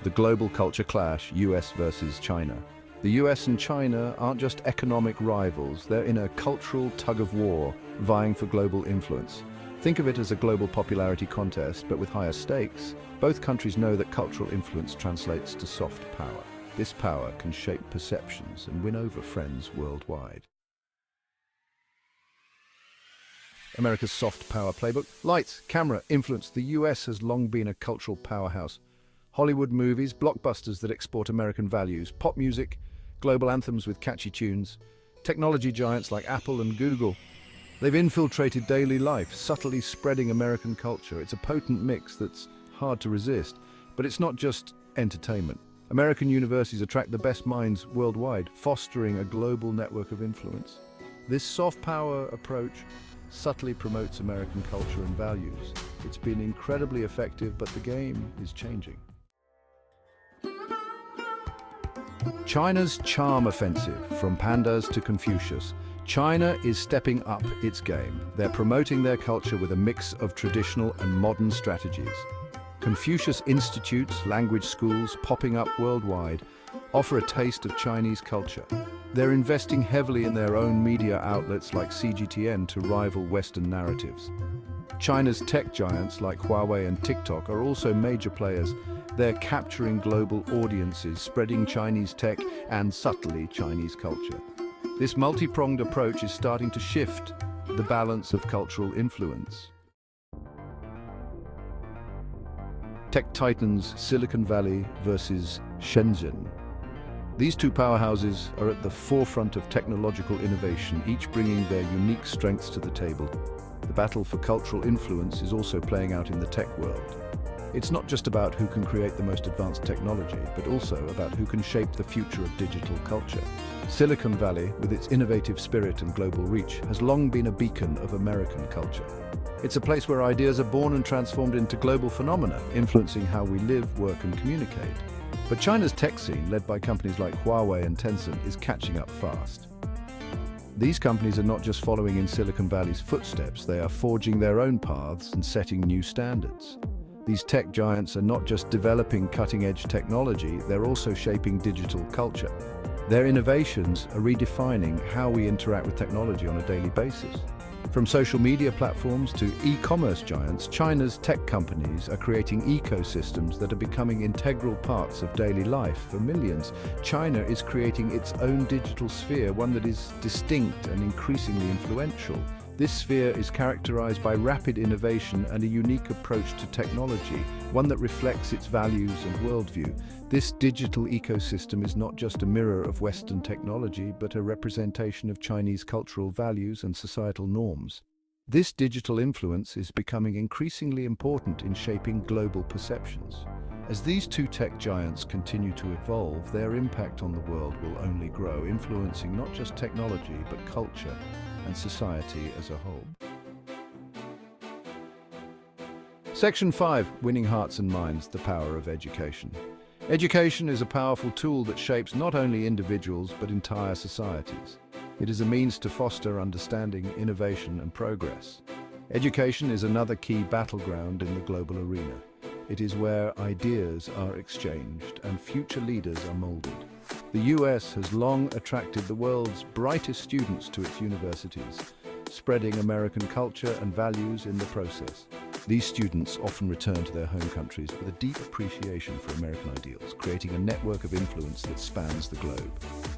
The global culture clash, US versus China. The US and China aren't just economic rivals, they're in a cultural tug-of-war, vying for global influence. Think of it as a global popularity contest, but with higher stakes. Both countries know that cultural influence translates to soft power. This power can shape perceptions and win over friends worldwide. America's soft power playbook. Lights, camera, influence. The US has long been a cultural powerhouse. Hollywood movies, blockbusters that export American values, pop music, global anthems with catchy tunes, technology giants like Apple and Google. They've infiltrated daily life, subtly spreading American culture. It's a potent mix that's hard to resist, but it's not just entertainment. American universities attract the best minds worldwide, fostering a global network of influence. This soft power approach subtly promotes American culture and values. It's been incredibly effective, but the game is changing. China's charm offensive, from pandas to Confucius. China is stepping up its game. They're promoting their culture with a mix of traditional and modern strategies. Confucius institutes, language schools popping up worldwide, offer a taste of Chinese culture. They're investing heavily in their own media outlets like CGTN to rival Western narratives. China's tech giants like Huawei and TikTok are also major players. They're capturing global audiences, spreading Chinese tech and subtly Chinese culture. This multi-pronged approach is starting to shift the balance of cultural influence. Tech titans Silicon Valley versus Shenzhen. These two powerhouses are at the forefront of technological innovation, each bringing their unique strengths to the table. The battle for cultural influence is also playing out in the tech world. It's not just about who can create the most advanced technology, but also about who can shape the future of digital culture. Silicon Valley, with its innovative spirit and global reach, has long been a beacon of American culture. It's a place where ideas are born and transformed into global phenomena, influencing how we live, work, and communicate. But China's tech scene, led by companies like Huawei and Tencent, is catching up fast. These companies are not just following in Silicon Valley's footsteps, they are forging their own paths and setting new standards. These tech giants are not just developing cutting-edge technology, they're also shaping digital culture. Their innovations are redefining how we interact with technology on a daily basis. From social media platforms to e-commerce giants, China's tech companies are creating ecosystems that are becoming integral parts of daily life for millions. China is creating its own digital sphere, one that is distinct and increasingly influential. This sphere is characterized by rapid innovation and a unique approach to technology, one that reflects its values and worldview. This digital ecosystem is not just a mirror of Western technology, but a representation of Chinese cultural values and societal norms. This digital influence is becoming increasingly important in shaping global perceptions. As these two tech giants continue to evolve, their impact on the world will only grow, influencing not just technology, but culture and society as a whole. Section 5. Winning hearts and minds, the power of education. Education is a powerful tool that shapes not only individuals, but entire societies. It is a means to foster understanding, innovation, and progress. Education is another key battleground in the global arena. It is where ideas are exchanged and future leaders are molded. The US has long attracted the world's brightest students to its universities, spreading American culture and values in the process. These students often return to their home countries with a deep appreciation for American ideals, creating a network of influence that spans the globe.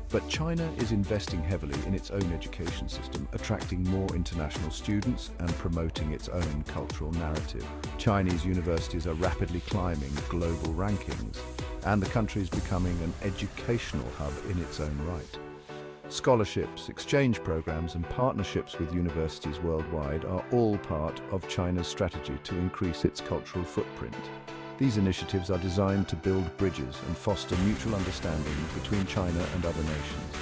But China is investing heavily in its own education system, attracting more international students and promoting its own cultural narrative. Chinese universities are rapidly climbing global rankings, and the country is becoming an educational hub in its own right. Scholarships, exchange programs, and partnerships with universities worldwide are all part of China's strategy to increase its cultural footprint. These initiatives are designed to build bridges and foster mutual understanding between China and other nations.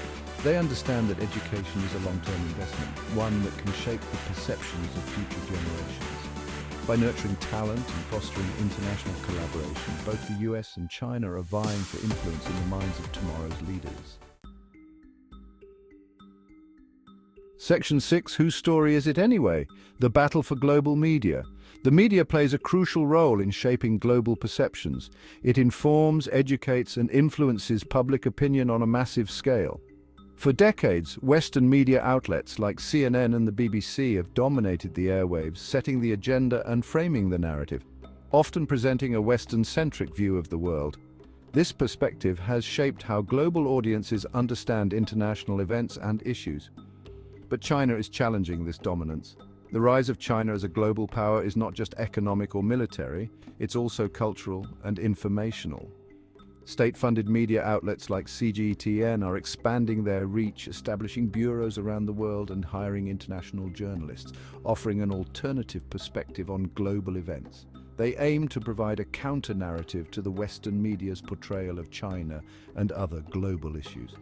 They understand that education is a long-term investment, one that can shape the perceptions of future generations. By nurturing talent and fostering international collaboration, both the US and China are vying for influence in the minds of tomorrow's leaders. Section 6, whose story is it anyway? The battle for global media. The media plays a crucial role in shaping global perceptions. It informs, educates, and influences public opinion on a massive scale. For decades, Western media outlets like CNN and the BBC have dominated the airwaves, setting the agenda and framing the narrative, often presenting a Western-centric view of the world. This perspective has shaped how global audiences understand international events and issues. But China is challenging this dominance. The rise of China as a global power is not just economic or military, it's also cultural and informational. State-funded media outlets like CGTN are expanding their reach, establishing bureaus around the world and hiring international journalists, offering an alternative perspective on global events. They aim to provide a counter-narrative to the Western media's portrayal of China and other global issues.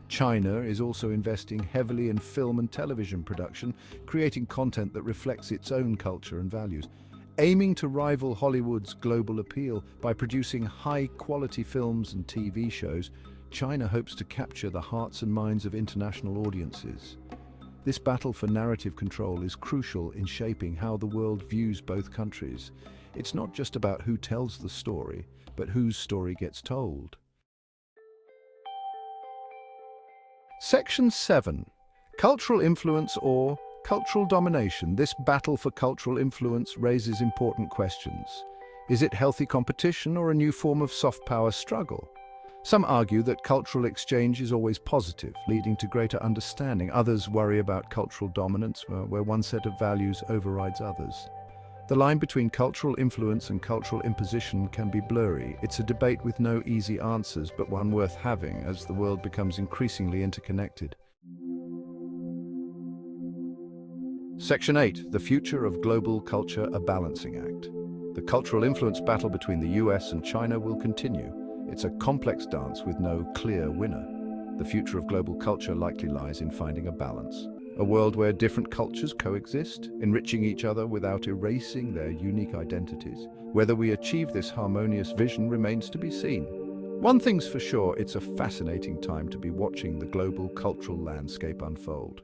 China is also investing heavily in film and television production, creating content that reflects its own culture and values. Aiming to rival Hollywood's global appeal by producing high-quality films and TV shows, China hopes to capture the hearts and minds of international audiences. This battle for narrative control is crucial in shaping how the world views both countries. It's not just about who tells the story, but whose story gets told. Section 7. Cultural influence or cultural domination. This battle for cultural influence raises important questions. Is it healthy competition or a new form of soft power struggle? Some argue that cultural exchange is always positive, leading to greater understanding. Others worry about cultural dominance, where one set of values overrides others. The line between cultural influence and cultural imposition can be blurry. It's a debate with no easy answers, but one worth having as the world becomes increasingly interconnected. Section 8. The future of global culture, a balancing act. The cultural influence battle between the US and China will continue. It's a complex dance with no clear winner. The future of global culture likely lies in finding a balance. A world where different cultures coexist, enriching each other without erasing their unique identities. Whether we achieve this harmonious vision remains to be seen. One thing's for sure, it's a fascinating time to be watching the global cultural landscape unfold.